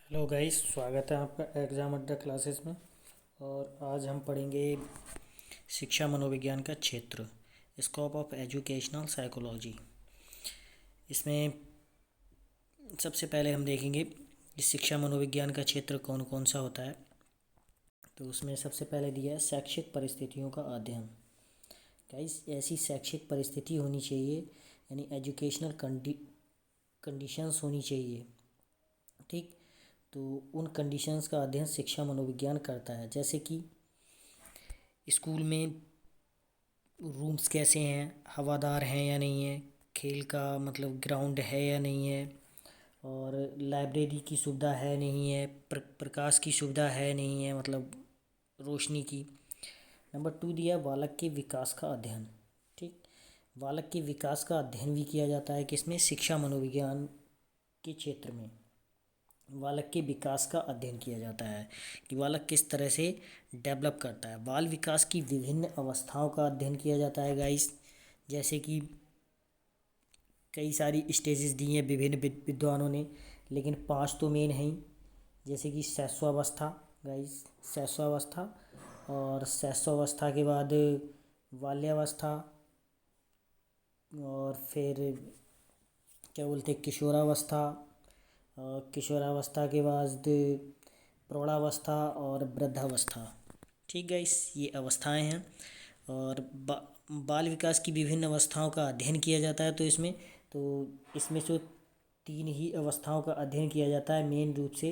Hello guys, स्वागत है आपका एग्ज़ाम अड्डा क्लासेस में। और आज हम पढ़ेंगे शिक्षा मनोविज्ञान का क्षेत्र, स्कोप ऑफ एजुकेशनल साइकोलॉजी। इसमें सबसे पहले हम देखेंगे कि शिक्षा मनोविज्ञान का क्षेत्र कौन कौन सा होता है। तो उसमें सबसे पहले दिया है शैक्षिक परिस्थितियों का अध्ययन। गाइस, ऐसी शैक्षिक परिस्थिति होनी चाहिए, यानी एजुकेशनल कंडीशंस होनी चाहिए, ठीक। तो उन कंडीशंस का अध्ययन शिक्षा मनोविज्ञान करता है, जैसे कि स्कूल में रूम्स कैसे हैं, हवादार हैं या नहीं है, खेल का मतलब ग्राउंड है या नहीं है, और लाइब्रेरी की सुविधा है नहीं है, प्रकाश की सुविधा है नहीं है, मतलब रोशनी की। नंबर 2 दिया बालक के विकास का अध्ययन, ठीक। बालक के विकास का अध्ययन भी किया जाता है किसमें, शिक्षा मनोविज्ञान के क्षेत्र में। बालक के विकास का अध्ययन किया जाता है कि बालक किस तरह से डेवलप करता है। बाल विकास की विभिन्न अवस्थाओं का अध्ययन किया जाता है गाइस, जैसे कि कई सारी स्टेजेस दी हैं विभिन्न विद्वानों ने, लेकिन 5 तो मेन हैं, जैसे कि शैशवावस्था गाइस, शैशवावस्था, और शैशवावस्था के बाद बाल्यावस्था, और फिर क्या बोलते हैं किशोरावस्था, किशोरावस्था के बाद प्रौढ़ावस्था और वृद्धावस्था, ठीक गाइस, ये अवस्थाएं हैं। और बाल विकास की विभिन्न अवस्थाओं का अध्ययन किया जाता है। तो इसमें से 3 ही अवस्थाओं का अध्ययन किया जाता है मेन रूप से।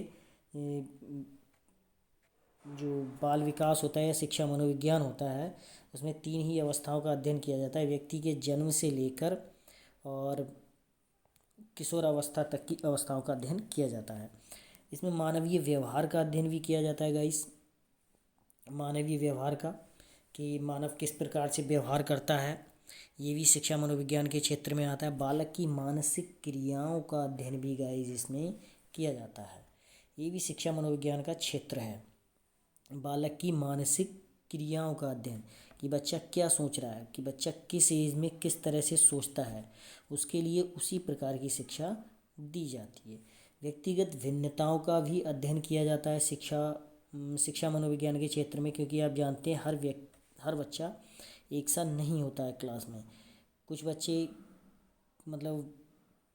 जो बाल विकास होता है या शिक्षा मनोविज्ञान होता है, उसमें 3 ही अवस्थाओं का अध्ययन किया जाता है, व्यक्ति के जन्म से लेकर और किशोर अवस्था तक की अवस्थाओं का अध्ययन किया जाता है। इसमें मानवीय व्यवहार का अध्ययन भी किया जाता है गाइस, मानवीय व्यवहार का, कि मानव किस प्रकार से व्यवहार करता है, ये भी शिक्षा मनोविज्ञान के क्षेत्र में आता है। बालक की मानसिक क्रियाओं का अध्ययन भी गाइस इसमें किया जाता है, ये भी शिक्षा मनोविज्ञान का क्षेत्र है। बालक की मानसिक क्रियाओं का अध्ययन, कि बच्चा क्या सोच रहा है, कि बच्चा किस एज में किस तरह से सोचता है, उसके लिए उसी प्रकार की शिक्षा दी जाती है। व्यक्तिगत भिन्नताओं का भी अध्ययन किया जाता है शिक्षा मनोविज्ञान के क्षेत्र में, क्योंकि आप जानते हैं हर बच्चा एक सा नहीं होता है क्लास में। कुछ बच्चे मतलब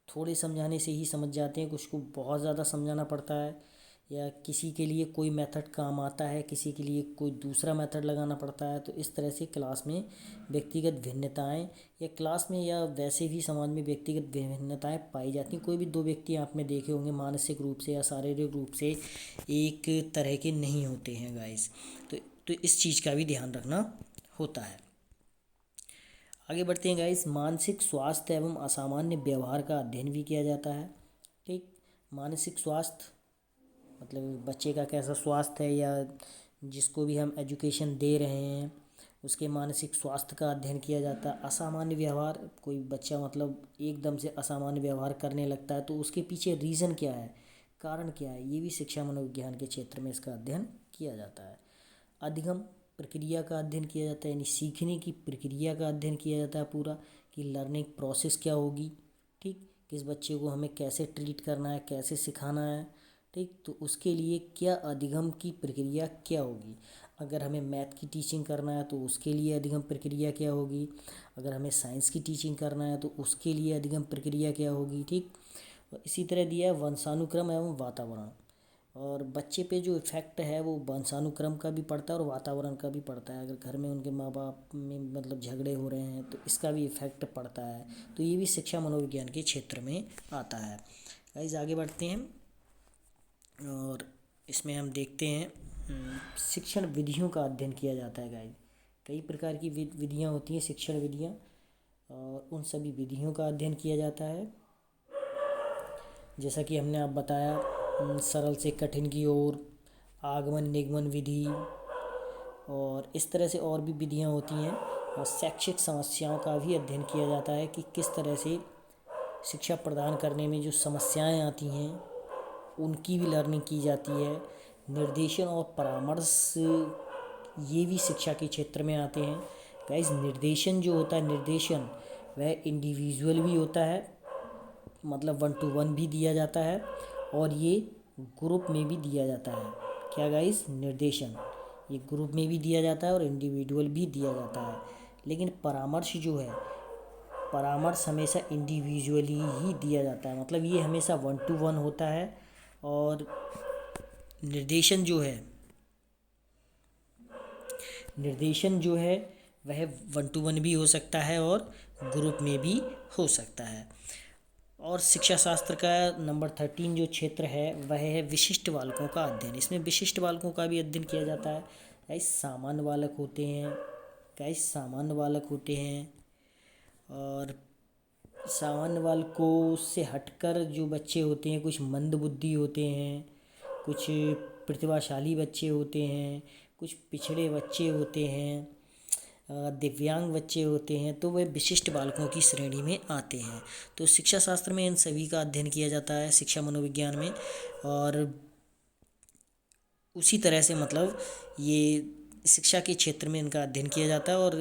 थोड़े समझाने से ही समझ जाते हैं, कुछ को बहुत ज़्यादा समझाना पड़ता है, या किसी के लिए कोई मेथड काम आता है, किसी के लिए कोई दूसरा मेथड लगाना पड़ता है। तो इस तरह से क्लास में व्यक्तिगत भिन्नताएं, या क्लास में या वैसे भी समाज में व्यक्तिगत भिन्नताएं पाई जाती हैं। कोई भी 2 व्यक्ति आपने देखे होंगे मानसिक रूप से या शारीरिक रूप से एक तरह के नहीं होते हैं गाइस। तो इस चीज़ का भी ध्यान रखना होता है। आगे बढ़ते हैं गाइस, मानसिक स्वास्थ्य एवं असामान्य व्यवहार का अध्ययन भी किया जाता है, ठीक। मानसिक स्वास्थ्य मतलब बच्चे का कैसा स्वास्थ्य है, या जिसको भी हम एजुकेशन दे रहे हैं उसके मानसिक स्वास्थ्य का अध्ययन किया जाता है। असामान्य व्यवहार, कोई बच्चा मतलब एकदम से असामान्य व्यवहार करने लगता है, तो उसके पीछे रीज़न क्या है, कारण क्या है, ये भी शिक्षा मनोविज्ञान के क्षेत्र में इसका अध्ययन किया जाता है। अधिगम प्रक्रिया का अध्ययन किया जाता है, यानी सीखने की प्रक्रिया का अध्ययन किया जाता है पूरा, कि लर्निंग प्रोसेस क्या होगी, ठीक। किस बच्चे को हमें कैसे ट्रीट करना है, कैसे सिखाना है, ठीक। तो उसके लिए क्या अधिगम की प्रक्रिया क्या होगी। अगर हमें मैथ की टीचिंग करना है तो उसके लिए अधिगम प्रक्रिया क्या होगी, अगर हमें साइंस की टीचिंग करना है तो उसके लिए अधिगम प्रक्रिया क्या होगी, ठीक। और इसी तरह दिया है वंशानुक्रम एवं वातावरण, और बच्चे पे जो इफ़ेक्ट है वो वंशानुक्रम का भी पड़ता है और वातावरण का भी पड़ता है। अगर घर में उनके माँ बाप में मतलब झगड़े हो रहे हैं तो इसका भी इफ़ेक्ट पड़ता है। तो ये भी शिक्षा मनोविज्ञान के क्षेत्र में आता है। गाइस, आगे बढ़ते हैं और इसमें हम देखते हैं शिक्षण विधियों का अध्ययन किया जाता है गाइस। कई प्रकार की विधियाँ होती हैं, शिक्षण विधियाँ, और उन सभी विधियों का अध्ययन किया जाता है। जैसा कि हमने आप बताया, सरल से कठिन की ओर, आगमन निगमन विधि, और इस तरह से और भी विधियाँ होती हैं। और शैक्षिक समस्याओं का भी अध्ययन किया जाता है, कि किस तरह से शिक्षा प्रदान करने में जो समस्याएं आती हैं उनकी भी लर्निंग की जाती है। निर्देशन और परामर्श, ये भी शिक्षा के क्षेत्र में आते हैं गाइस। निर्देशन जो होता है, निर्देशन वह इंडिविजुअल भी होता है, मतलब 1 to 1 भी दिया जाता है, और ये ग्रुप में भी दिया जाता है। क्या गाइस? निर्देशन। ये ग्रुप में भी दिया जाता है और इंडिविजुअल भी दिया जाता है। लेकिन परामर्श जो है, परामर्श हमेशा इंडिविजुअली ही दिया जाता है, मतलब ये हमेशा 1-to-1 होता है। और निर्देशन जो है, निर्देशन जो है वह 1-to-1 भी हो सकता है और ग्रुप में भी हो सकता है। और शिक्षा शास्त्र का नंबर 13 जो क्षेत्र है वह है विशिष्ट बालकों का अध्ययन। इसमें विशिष्ट बालकों का भी अध्ययन किया जाता है। गाइस सामान्य बालक होते हैं, गाइस सामान्य बालक होते हैं, और सामान्य बालकों से हटकर जो बच्चे होते हैं, कुछ मंद बुद्धि होते हैं, कुछ प्रतिभाशाली बच्चे होते हैं, कुछ पिछड़े बच्चे होते हैं, दिव्यांग बच्चे होते हैं, तो वे विशिष्ट बालकों की श्रेणी में आते हैं। तो शिक्षा शास्त्र में इन सभी का अध्ययन किया जाता है, शिक्षा मनोविज्ञान में। और उसी तरह से मतलब ये शिक्षा के क्षेत्र में इनका अध्ययन किया जाता है और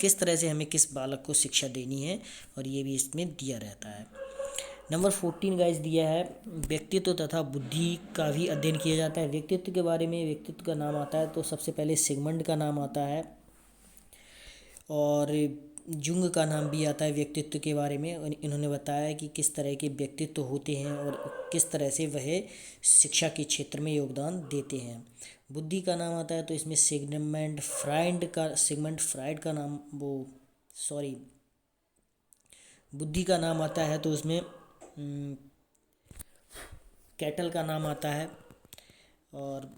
किस तरह से हमें किस बालक को शिक्षा देनी है, और ये भी इसमें दिया रहता है। नंबर 14 गाइस दिया है व्यक्तित्व तथा बुद्धि का भी अध्ययन किया जाता है। व्यक्तित्व के बारे में, व्यक्तित्व का नाम आता है तो सबसे पहले सिगमंड का नाम आता है, और जुंग का नाम भी आता है व्यक्तित्व के बारे में। इन्होंने बताया कि किस तरह के व्यक्तित्व होते हैं और किस तरह से वह शिक्षा के क्षेत्र में योगदान देते हैं। बुद्धि का नाम आता है तो इसमें सिगमंड फ्राइड का नाम, वो सॉरी, बुद्धि का नाम आता है तो उसमें कैटल का नाम आता है, और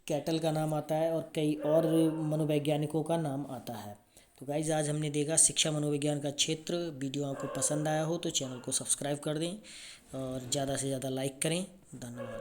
कैटल का नाम आता है, और कई और मनोवैज्ञानिकों का नाम आता है। तो गाइज आज हमने देखा शिक्षा मनोविज्ञान का क्षेत्र। वीडियो आपको पसंद आया हो तो चैनल को सब्सक्राइब कर दें और ज़्यादा से ज़्यादा लाइक करें। धन्यवाद।